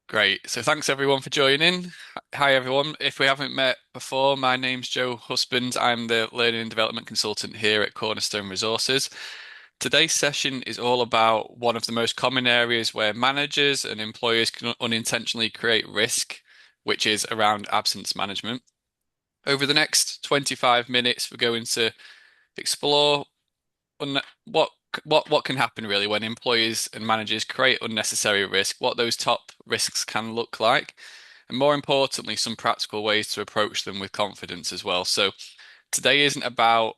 Great. So thanks everyone for joining. Hi everyone. If we haven't met before, my name's Joe Husband. I'm the Learning and Development Consultant here at Cornerstone Resources. Today's session is all about one of the most common areas where managers and employers can unintentionally create risk, which is around absence management. Over the next 25 minutes, we're going to explore un what what can happen really when employees and managers create unnecessary risk, what those top risks can look like, and more importantly, some practical ways to approach them with confidence as well. So today isn't about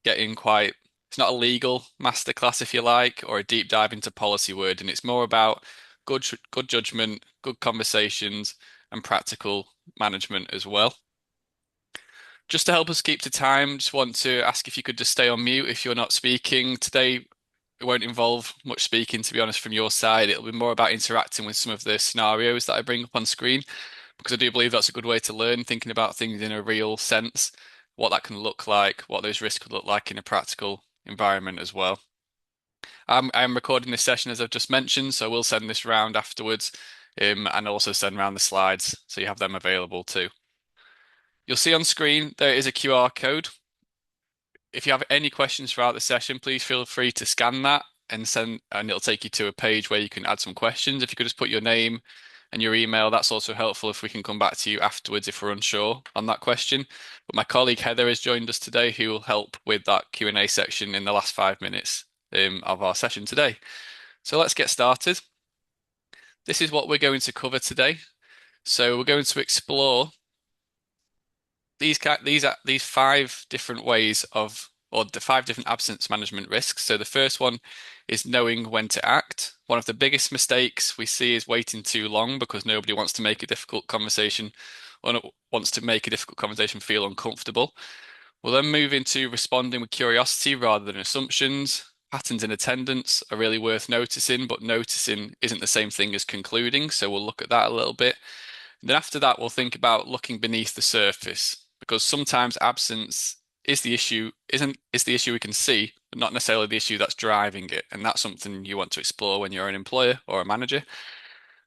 getting quite, it's not a legal masterclass if you like, or a deep dive into policy wording. It's more about good judgment, good conversations, and practical management as well. Just to help us keep to time, just want to ask if you could just stay on mute if you're not speaking. Today, it won't involve much speaking, to be honest, from your side. It'll be more about interacting with some of the scenarios that I bring up on screen, because I do believe that's a good way to learn, thinking about things in a real sense, what that can look like, what those risks could look like in a practical environment as well. I'm recording this session as I've just mentioned, so we'll send this round afterwards, and also send around the slides so you have them available too. You'll see on screen there is a QR code. If you have any questions throughout the session, please feel free to scan that and send, and it'll take you to a page where you can add some questions. If you could just put your name and your email, that's also helpful if we can come back to you afterwards if we're unsure on that question. But my colleague Heather has joined us today, who will help with that Q&A section in the last 5 minutes of our session today. So let's get started. This is what we're going to cover today. So we're going to explore these five different ways of, or the five different absence management risks. So the first one is knowing when to act. One of the biggest mistakes we see is waiting too long because nobody wants to make a difficult conversation or wants to make a difficult conversation feel uncomfortable. We'll then move into responding with curiosity rather than assumptions. Patterns in attendance are really worth noticing, but noticing isn't the same thing as concluding, so we'll look at that a little bit. Then after that, we'll think about looking beneath the surface because sometimes absence is the issue we can see, but not necessarily the issue that's driving it. And that's something you want to explore when you're an employer or a manager.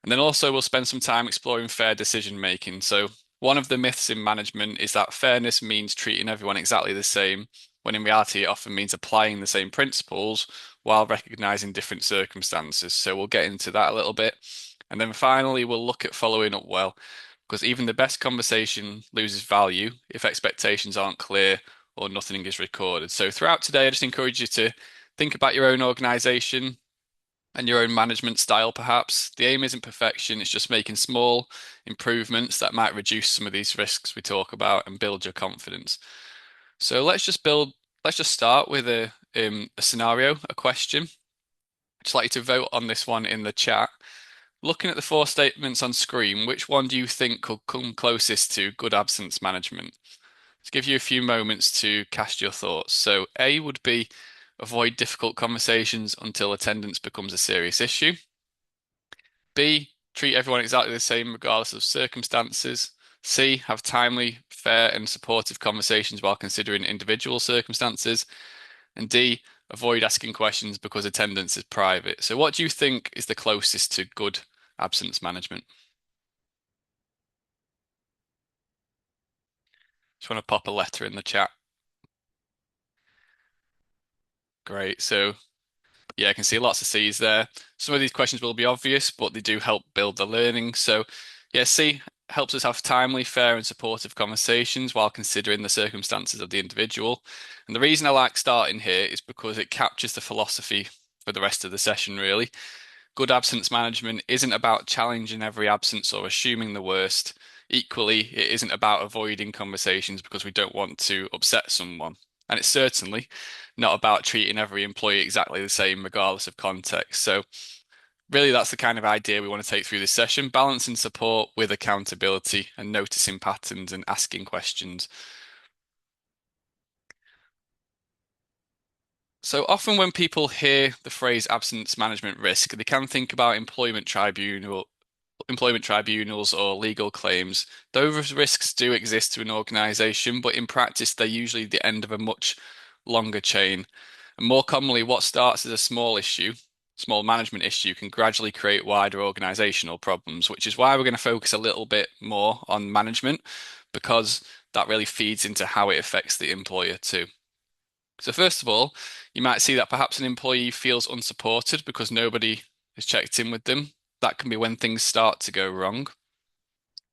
And then also we'll spend some time exploring fair decision making. So one of the myths in management is that fairness means treating everyone exactly the same, when in reality it often means applying the same principles while recognizing different circumstances. So we'll get into that a little bit. And then finally, we'll look at following up well, because even the best conversation loses value if expectations aren't clear or nothing is recorded. So throughout today, I just encourage you to think about your own organization and your own management style, perhaps. The aim isn't perfection, it's just making small improvements that might reduce some of these risks we talk about and build your confidence. So let's just start with a scenario, a question. I'd just like you to vote on this one in the chat. Looking at the four statements on screen, which one do you think could come closest to good absence management? To give you a few moments to cast your thoughts. So A would be avoid difficult conversations until attendance becomes a serious issue. B, treat everyone exactly the same regardless of circumstances. C, have timely, fair, and supportive conversations while considering individual circumstances. And D, avoid asking questions because attendance is private. So what do you think is the closest to good absence management? Just want to pop a letter in the chat. Great. So yeah, I can see lots of C's there. Some of these questions will be obvious, but they do help build the learning. So, yeah, C helps us have timely, fair, and supportive conversations while considering the circumstances of the individual. And the reason I like starting here is because it captures the philosophy for the rest of the session, really. Good absence management isn't about challenging every absence or assuming the worst. Equally, it isn't about avoiding conversations because we don't want to upset someone. And it's certainly not about treating every employee exactly the same, regardless of context. So, really, that's the kind of idea we want to take through this session, balancing support with accountability and noticing patterns and asking questions. So often when people hear the phrase absence management risk, they can think about employment tribunals or legal claims. Those risks do exist to an organization, but in practice, they're usually the end of a much longer chain. And more commonly, what starts as a small issue small management issue can gradually create wider organizational problems, which is why we're going to focus a little bit more on management because that really feeds into how it affects the employer too. So first of all, you might see that perhaps an employee feels unsupported because nobody has checked in with them. That can be when things start to go wrong.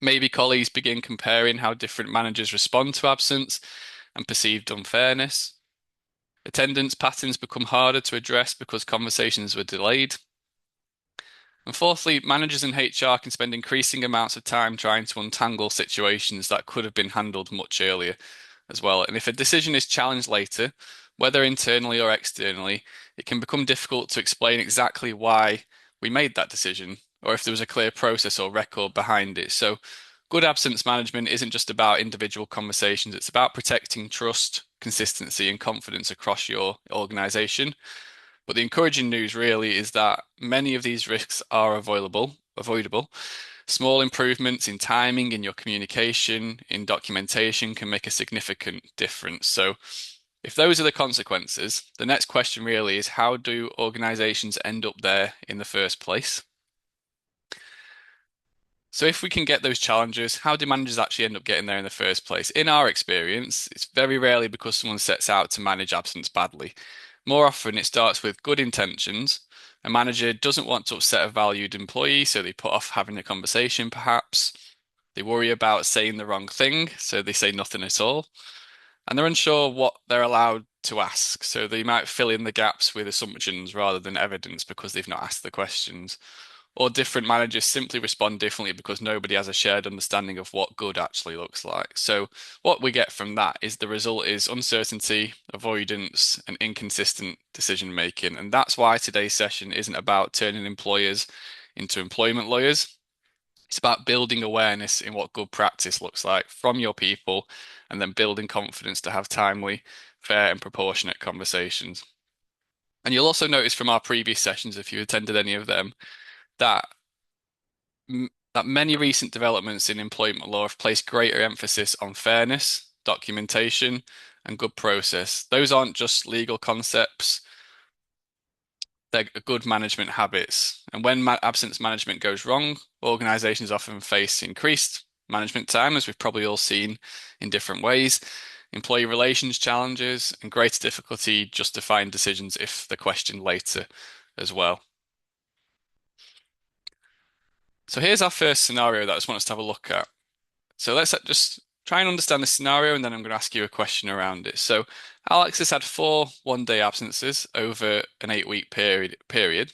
Maybe colleagues begin comparing how different managers respond to absence and perceived unfairness. Attendance patterns become harder to address because conversations were delayed. And fourthly, managers in HR can spend increasing amounts of time trying to untangle situations that could have been handled much earlier as well. And if a decision is challenged later, whether internally or externally, it can become difficult to explain exactly why we made that decision or if there was a clear process or record behind it. So, good absence management isn't just about individual conversations, it's about protecting trust, consistency, and confidence across your organization. But the encouraging news really is that many of these risks are avoidable. Small improvements in timing, in your communication, in documentation can make a significant difference. So, if those are the consequences, the next question really is how do organizations end up there in the first place? So, if we can get those challenges, how do managers actually end up getting there in the first place? In our experience, it's very rarely because someone sets out to manage absence badly. More often, it starts with good intentions. A manager doesn't want to upset a valued employee, so they put off having a conversation, perhaps. They worry about saying the wrong thing, so they say nothing at all. And they're unsure what they're allowed to ask, so they might fill in the gaps with assumptions rather than evidence because they've not asked the questions. Or different managers simply respond differently because nobody has a shared understanding of what good actually looks like. So, what we get from that is the result is uncertainty, avoidance, and inconsistent decision making. And that's why today's session isn't about turning employers into employment lawyers. It's about building awareness in what good practice looks like from your people and then building confidence to have timely, fair, and proportionate conversations. And you'll also notice from our previous sessions, if you attended any of them, that that many recent developments in employment law have placed greater emphasis on fairness, documentation, and good process. Those aren't just legal concepts, they're good management habits. And when absence management goes wrong, organizations often face increased management time, as we've probably all seen in different ways, employee relations challenges, and greater difficulty justifying decisions if they're questioned later as well. So here's our first scenario that I just want us to have a look at. So let's just try and understand the scenario, and then I'm going to ask you a question around it. So Alex has had 4 one-day absences over an 8-week period.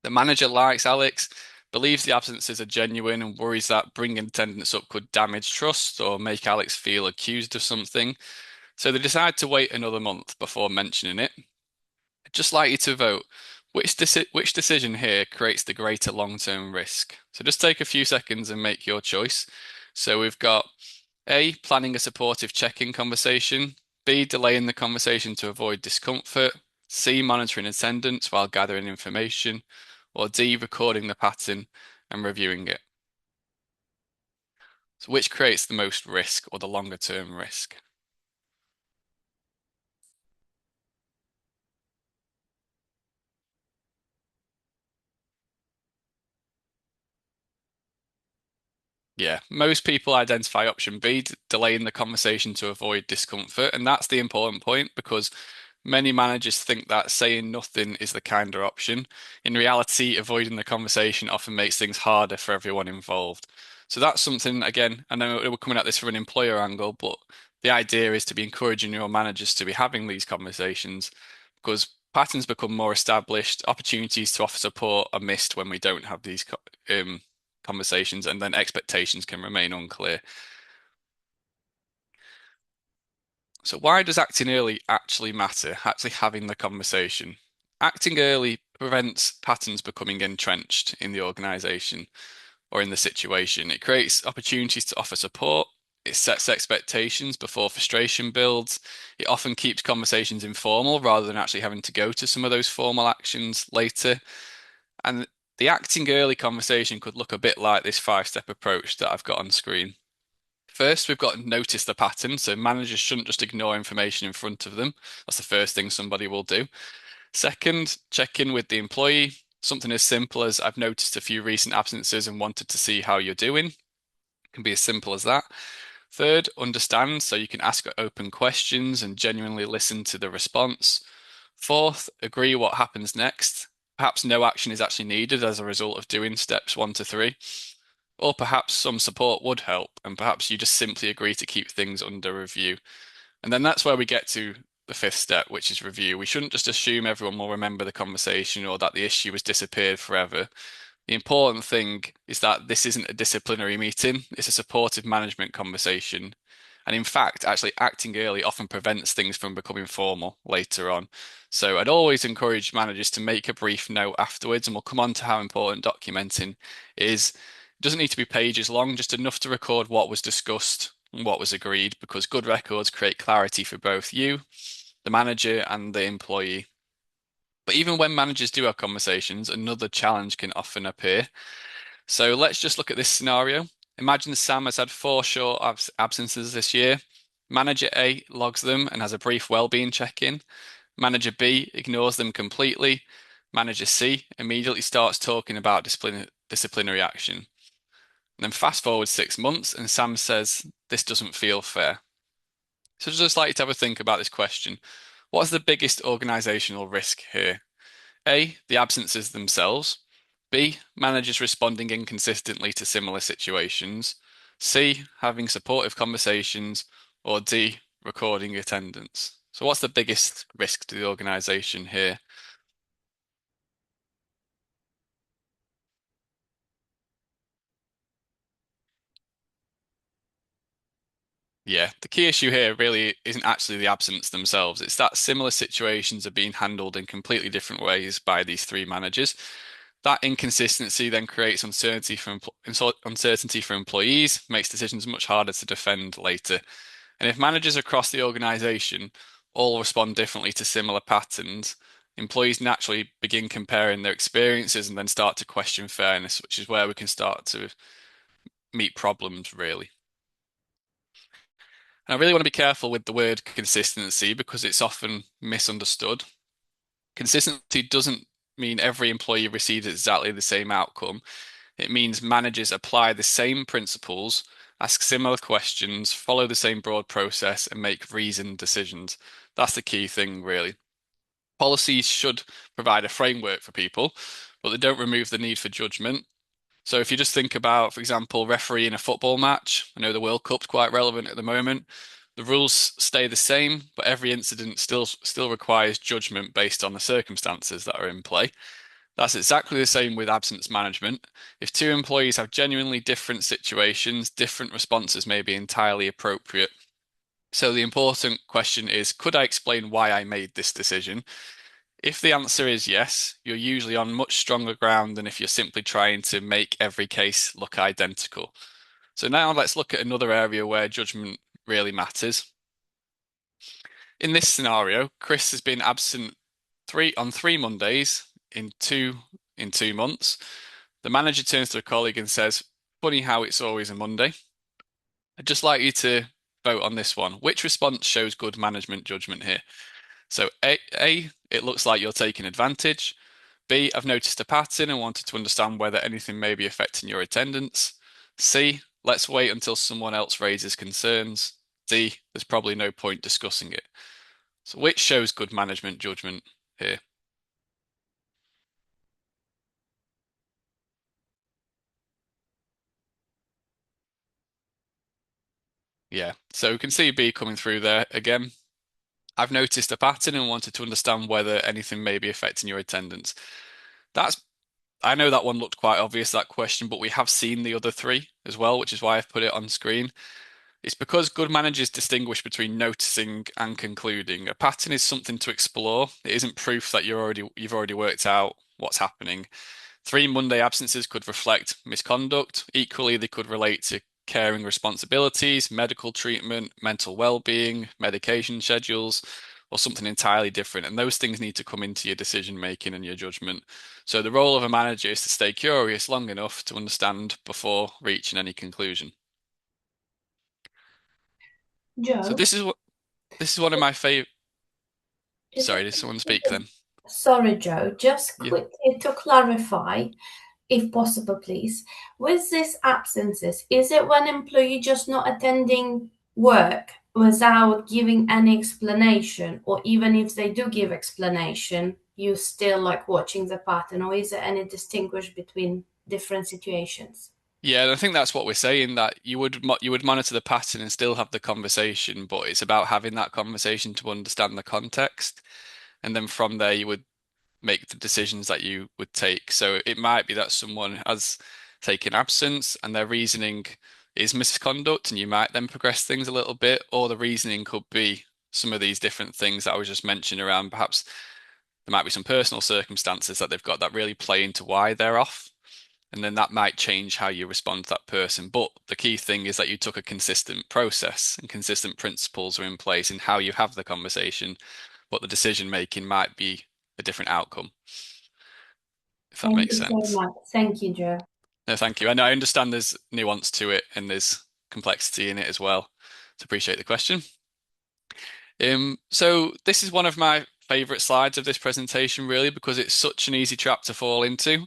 The manager likes Alex, believes the absences are genuine, and worries that bringing attendance up could damage trust or make Alex feel accused of something. So they decide to wait another month before mentioning it. I'd just like you to vote. Which decision here creates the greater long-term risk? So just take a few seconds and make your choice. So we've got A, planning a supportive check-in conversation, B, delaying the conversation to avoid discomfort, C, monitoring attendance while gathering information, or D, recording the pattern and reviewing it. So which creates the most risk or the longer term risk? Yeah, most people identify option B, delaying the conversation to avoid discomfort. And that's the important point because many managers think that saying nothing is the kinder option. In reality, avoiding the conversation often makes things harder for everyone involved. So that's something, again, I know we're coming at this from an employer angle, but the idea is to be encouraging your managers to be having these conversations because patterns become more established, opportunities to offer support are missed when we don't have these conversations, and then expectations can remain unclear. So why does acting early actually matter? Actually having the conversation. Acting early prevents patterns becoming entrenched in the organization or in the situation. It creates opportunities to offer support. It sets expectations before frustration builds. It often keeps conversations informal rather than actually having to go to some of those formal actions later. And the acting early conversation could look a bit like this 5-step approach that I've got on screen. First, we've got to notice the pattern. So managers shouldn't just ignore information in front of them. That's the first thing somebody will do. Second, check in with the employee. Something as simple as I've noticed a few recent absences and wanted to see how you're doing. It can be as simple as that. Third, understand so you can ask open questions and genuinely listen to the response. Fourth, agree what happens next. Perhaps no action is actually needed as a result of doing steps 1 to 3. Or perhaps some support would help, and perhaps you just simply agree to keep things under review. And then that's where we get to the fifth step, which is review. We shouldn't just assume everyone will remember the conversation or that the issue has disappeared forever. The important thing is that this isn't a disciplinary meeting, it's a supportive management conversation. And in fact, actually acting early often prevents things from becoming formal later on. So I'd always encourage managers to make a brief note afterwards, and we'll come on to how important documenting is. It doesn't need to be pages long, just enough to record what was discussed and what was agreed, because good records create clarity for both you, the manager, and the employee. But even when managers do have conversations, another challenge can often appear. So let's just look at this scenario. Imagine Sam has had 4 short absences this year. Manager A logs them and has a brief well-being check-in. Manager B ignores them completely. Manager C immediately starts talking about disciplinary action. And then fast forward 6 months, and Sam says, "This doesn't feel fair." So I'd just like you to have a think about this question. What is the biggest organizational risk here? A, the absences themselves. B, managers responding inconsistently to similar situations. C, having supportive conversations. Or D, recording attendance. So what's the biggest risk to the organization here? Yeah, the key issue here really isn't actually the absence themselves. It's that similar situations are being handled in completely different ways by these 3 managers. That inconsistency then creates uncertainty for employees, makes decisions much harder to defend later. And if managers across the organization all respond differently to similar patterns, employees naturally begin comparing their experiences and then start to question fairness, which is where we can start to meet problems, really. And I really want to be careful with the word consistency because it's often misunderstood. Consistency doesn't mean every employee receives exactly the same outcome. It means managers apply the same principles, ask similar questions, follow the same broad process, and make reasoned decisions. That's the key thing, really. Policies should provide a framework for people, but they don't remove the need for judgment. So if you just think about, for example, refereeing a football match, I know the World Cup's quite relevant at the moment. The rules stay the same, but every incident still requires judgment based on the circumstances that are in play. That's exactly the same with absence management. If 2 employees have genuinely different situations, different responses may be entirely appropriate. So the important question is, could I explain why I made this decision? If the answer is yes, you're usually on much stronger ground than if you're simply trying to make every case look identical. So now let's look at another area where judgment really matters. In this scenario, Chris has been absent 3 Mondays in 2 months. The manager turns to a colleague and says, "Funny how it's always a Monday." I'd just like you to vote on this one. Which response shows good management judgment here? So A, it looks like you're taking advantage. B, I've noticed a pattern and wanted to understand whether anything may be affecting your attendance. C, let's wait until someone else raises concerns. D, there's probably no point discussing it. So which shows good management judgment here? Yeah, so we can see B coming through there again. I've noticed a pattern and wanted to understand whether anything may be affecting your attendance. That's I know that one looked quite obvious, that question, but we have seen the other 3 as well, which is why I've put it on screen. It's because good managers distinguish between noticing and concluding. A pattern is something to explore. It isn't proof that you've already worked out what's happening. 3 Monday absences could reflect misconduct. Equally, they could relate to caring responsibilities, medical treatment, mental well-being, medication schedules, or something entirely different. And those things need to come into your decision making and your judgment. So the role of a manager is to stay curious long enough to understand before reaching any conclusion. So Joe, this is one of my favorite. is Sorry, it did someone is speak it then? Sorry, Joe, just Yeah. quickly to clarify, if possible, please. With these absences, is it when employee just not attending work without giving any explanation, or even if they do give explanation, you still like watching the pattern, or is there any distinguish between different situations? Yeah, and I think that's what we're saying, that you would monitor the pattern and still have the conversation, but it's about having that conversation to understand the context, and then from there you would make the decisions that you would take. So it might be that someone has taken absence and their reasoning is misconduct, and you might then progress things a little bit, or the reasoning could be some of these different things that I was just mentioning around perhaps there might be some personal circumstances that they've got that really play into why they're off. And then that might change how you respond to that person. But the key thing is that you took a consistent process and consistent principles are in place in how you have the conversation, but the decision making might be a different outcome, if that Thank makes you so sense. much. Thank you, Joe. No, thank you. And I understand there's nuance to it and there's complexity in it as well. To appreciate the question. So this is one of my favorite slides of this presentation, really, because it's such an easy trap to fall into.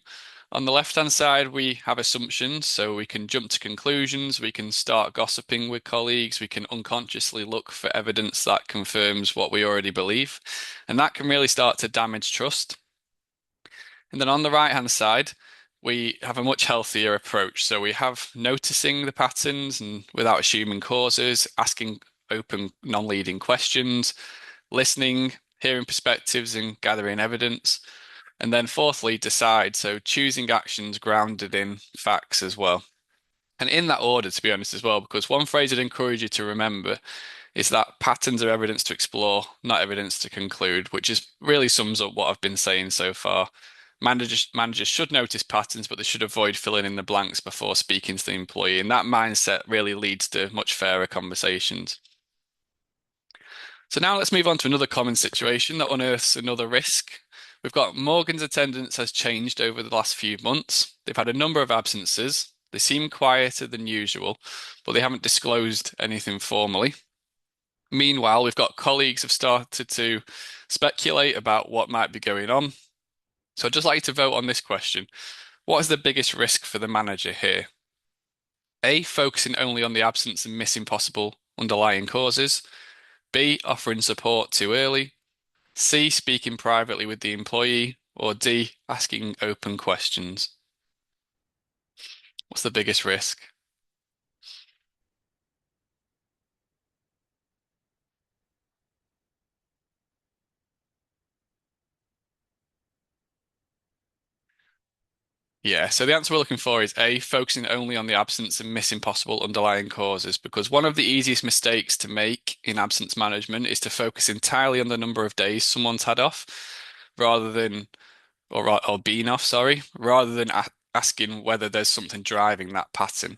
On the left-hand side, we have assumptions, so we can jump to conclusions, we can start gossiping with colleagues, we can unconsciously look for evidence that confirms what we already believe, and that can really start to damage trust. And then on the right-hand side, we have a much healthier approach. So we have noticing the patterns and without assuming causes, asking open, non-leading questions, listening, hearing perspectives, and gathering evidence. And then fourthly, decide. So choosing actions grounded in facts as well. And in that order, to be honest, as well, because one phrase I'd encourage you to remember is that patterns are evidence to explore, not evidence to conclude, which is really sums up what I've been saying so far. Managers should notice patterns, but they should avoid filling in the blanks before speaking to the employee. And that mindset really leads to much fairer conversations. So now let's move on to another common situation that unearths another risk. We've got Morgan's attendance has changed over the last few months. They've had a number of absences. They seem quieter than usual, but they haven't disclosed anything formally. Meanwhile, we've got colleagues have started to speculate about what might be going on. So I'd just like to vote on this question. What is the biggest risk for the manager here? A, focusing only on the absence and missing possible underlying causes. B, offering support too early. C, speaking privately with the employee. Or D, asking open questions. What's the biggest risk? Yeah, so the answer we're looking for is A, focusing only on the absence and missing possible underlying causes, because one of the easiest mistakes to make in absence management is to focus entirely on the number of days someone's had off, rather than, or being off, sorry, rather than a asking whether there's something driving that pattern.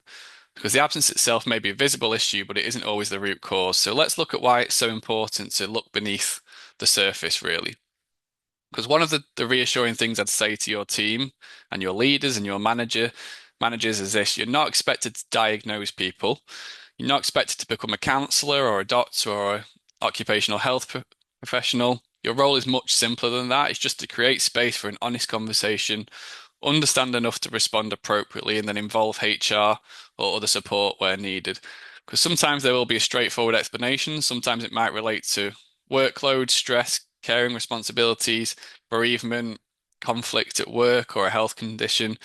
Because the absence itself may be a visible issue, but it isn't always the root cause. So let's look at why it's so important to look beneath the surface, really. Because one of the reassuring things I'd say to your team and your leaders and your managers is this: you're not expected to diagnose people. You're not expected to become a counselor or a doctor or an occupational health professional. Your role is much simpler than that. It's just to create space for an honest conversation, understand enough to respond appropriately, and then involve HR or other support where needed. Because sometimes there will be a straightforward explanation. Sometimes it might relate to workload, stress, caring responsibilities, bereavement, conflict at work, or a health condition.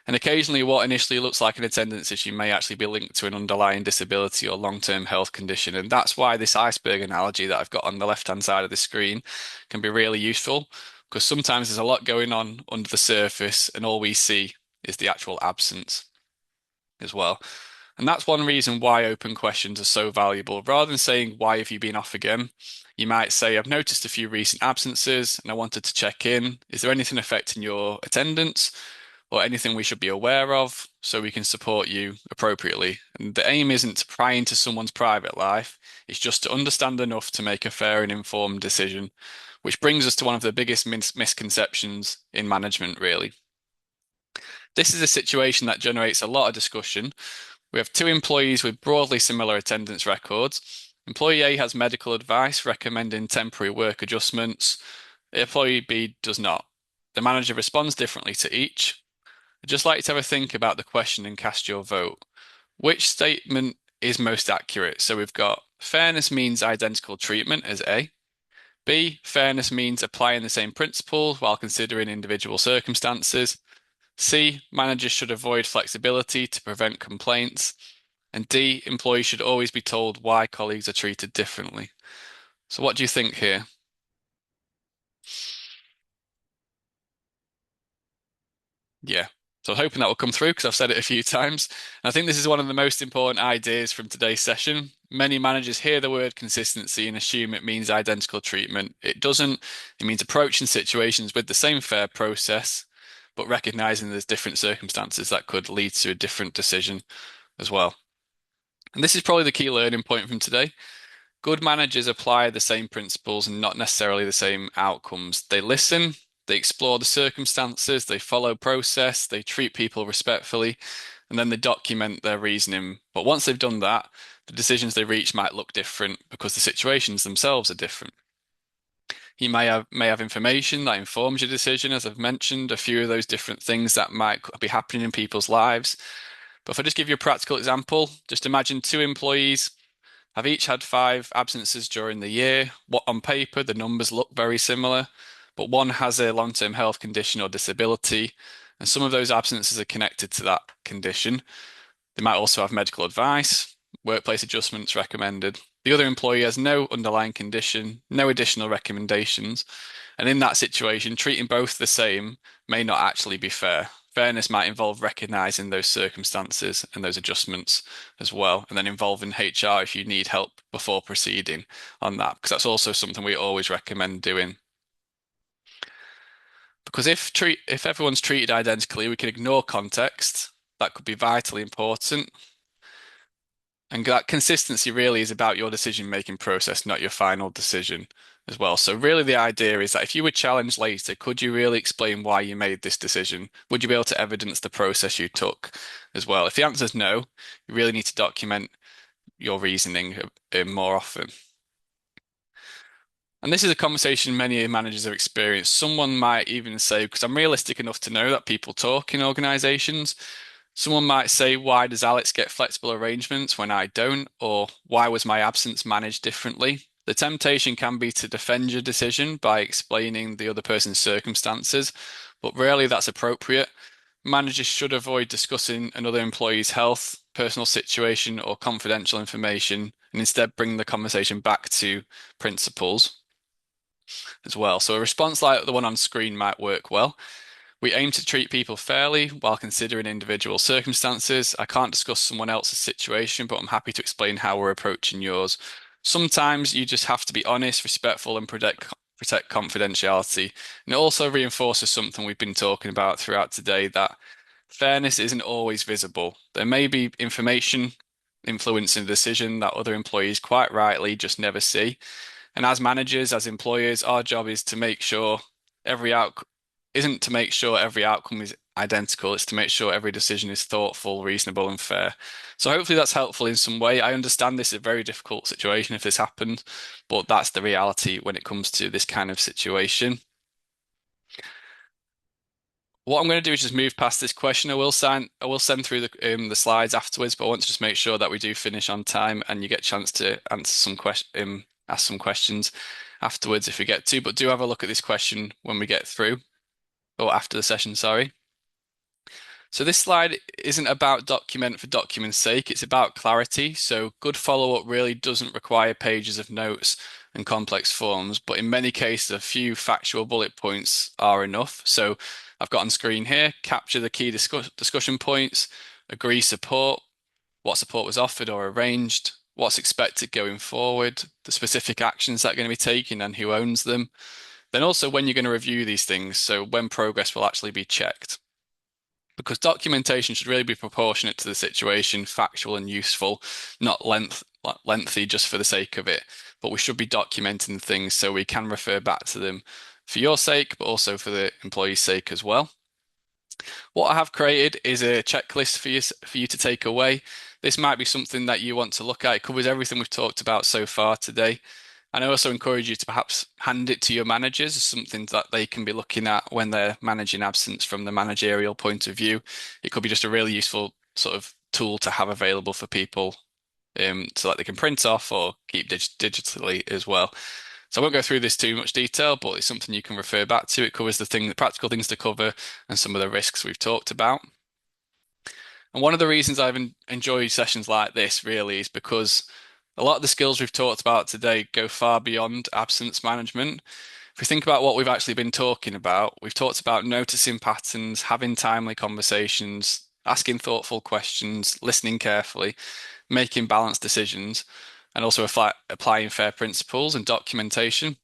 And occasionally, what initially looks like an attendance issue may actually be linked to an underlying disability or long-term health condition. And that's why this iceberg analogy that I've got on the left-hand side of the screen can be really useful, because sometimes there's a lot going on under the surface, and all we see is the actual absence as well. And that's one reason why open questions are so valuable. Rather than saying, "Why have you been off again?" you might say, "I've noticed a few recent absences and I wanted to check in. Is there anything affecting your attendance or anything we should be aware of so we can support you appropriately?" And the aim isn't to pry into someone's private life, it's just to understand enough to make a fair and informed decision, which brings us to one of the biggest misconceptions in management, really. This is a situation that generates a lot of discussion. We have two employees with broadly similar attendance records. Employee A has medical advice recommending temporary work adjustments. Employee B does not. The manager responds differently to each. I'd just like you to have a think about the question and cast your vote. Which statement is most accurate? So we've got fairness means identical treatment as A. B, fairness means applying the same principles while considering individual circumstances. C, managers should avoid flexibility to prevent complaints. And D, employees should always be told why colleagues are treated differently. So what do you think here? Yeah. So I'm hoping that will come through because I've said it a few times. And I think this is one of the most important ideas from today's session. Many managers hear the word consistency and assume it means identical treatment. It doesn't. It means approaching situations with the same fair process, but recognizing there's different circumstances that could lead to a different decision as well. And this is probably the key learning point from today. Good managers apply the same principles and not necessarily the same outcomes. They listen, they explore the circumstances, they follow process, they treat people respectfully, and then they document their reasoning. But once they've done that, the decisions they reach might look different because the situations themselves are different. You may have information that informs your decision, as I've mentioned, a few of those different things that might be happening in people's lives. But if I just give you a practical example, just imagine two employees have each had 5 absences during the year. What on paper, the numbers look very similar, but one has a long-term health condition or disability, and some of those absences are connected to that condition. They might also have medical advice, workplace adjustments recommended. The other employee has no underlying condition, no additional recommendations, and in that situation, treating both the same may not actually be fair. Fairness might involve recognizing those circumstances and those adjustments as well, and then involving HR if you need help before proceeding on that, because that's also something we always recommend doing. Because if everyone's treated identically, we can ignore context. That could be vitally important. And that consistency really is about your decision-making process, not your final decision as well. So really the idea is that if you were challenged later, could you really explain why you made this decision? Would you be able to evidence the process you took as well? If the answer is no, you really need to document your reasoning more often. And this is a conversation many managers have experienced. Someone might even say, because I'm realistic enough to know that people talk in organizations, someone might say, why does Alex get flexible arrangements when I don't? Or why was my absence managed differently? The temptation can be to defend your decision by explaining the other person's circumstances, but rarely that's appropriate. Managers should avoid discussing another employee's health, personal situation, or confidential information, and instead bring the conversation back to principles as well. So a response like the one on screen might work well. We aim to treat people fairly while considering individual circumstances. I can't discuss someone else's situation, but I'm happy to explain how we're approaching yours. Sometimes you just have to be honest, respectful, and protect confidentiality. And it also reinforces something we've been talking about throughout today, that fairness isn't always visible. There may be information influencing the decision that other employees quite rightly just never see. And as managers, as employers, our job is to make sure every out isn't to make sure every outcome is identical. It's to make sure every decision is thoughtful, reasonable, and fair. So hopefully that's helpful in some way. I understand this is a very difficult situation if this happens, but that's the reality when it comes to this kind of situation. What I'm going to do is just move past this question. I will send through the slides afterwards, but I want to just make sure that we do finish on time and you get a chance to answer some ask some questions afterwards if we get to. But do have a look at this question when we get through, or after the session, sorry. So this slide isn't about document for document's sake, it's about clarity. So good follow-up really doesn't require pages of notes and complex forms, but in many cases, a few factual bullet points are enough. So I've got on screen here, capture the key discussion points, agree support, what support was offered or arranged, what's expected going forward, the specific actions that are going to be taken and who owns them. Then also when you're going to review these things, so when progress will actually be checked. Because documentation should really be proportionate to the situation, factual and useful, not lengthy just for the sake of it. But we should be documenting things so we can refer back to them for your sake, but also for the employee's sake as well. What I have created is a checklist for you to take away. This might be something that you want to look at. It covers everything we've talked about so far today. And I also encourage you to perhaps hand it to your managers as something that they can be looking at when they're managing absence from the managerial point of view. It could be just a really useful sort of tool to have available for people so that they can print off or keep digitally as well. So I won't go through this too much detail, but it's something you can refer back to. It covers the practical things to cover and some of the risks we've talked about. And one of the reasons I've enjoyed sessions like this really is because a lot of the skills we've talked about today go far beyond absence management. If we think about what we've actually been talking about, we've talked about noticing patterns, having timely conversations, asking thoughtful questions, listening carefully, making balanced decisions, and also applying fair principles and documentation.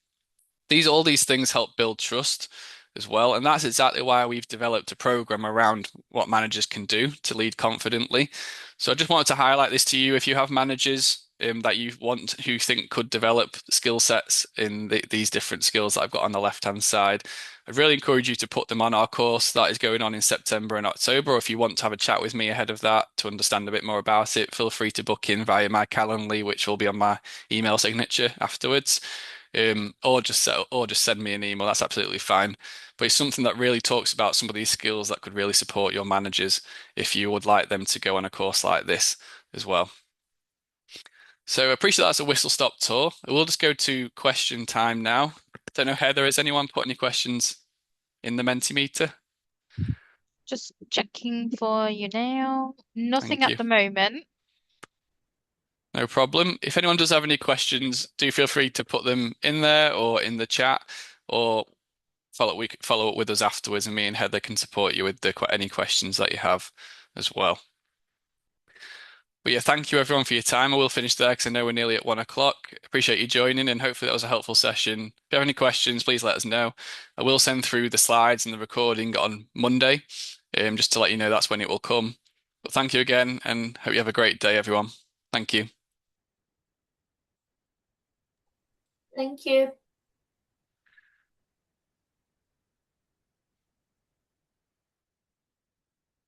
All these things help build trust as well, and that's exactly why we've developed a program around what managers can do to lead confidently. So I just wanted to highlight this to you. If you have managers that you want who think could develop skill sets in these different skills that I've got on the left-hand side, I'd really encourage you to put them on our course that is going on in September and October. Or if you want to have a chat with me ahead of that to understand a bit more about it, feel free to book in via my Calendly, which will be on my email signature afterwards. Or just send me an email. That's absolutely fine. But it's something that really talks about some of these skills that could really support your managers if you would like them to go on a course like this as well. So I appreciate that's a whistle stop tour. We'll just go to question time now. Don't know, Heather, has anyone put any questions in the Mentimeter? Just checking for you now. Nothing Thank at you. the moment. No problem. If anyone does have any questions, do feel free to put them in there or in the chat, or we could follow up with us afterwards, and me and Heather can support you with any questions that you have as well. But yeah, thank you everyone for your time. I will finish there because I know we're nearly at 1 o'clock. Appreciate you joining, and hopefully that was a helpful session. If you have any questions, please let us know. I will send through the slides and the recording on Monday, just to let you know that's when it will come. But thank you again, and hope you have a great day, everyone. Thank you. Thank you.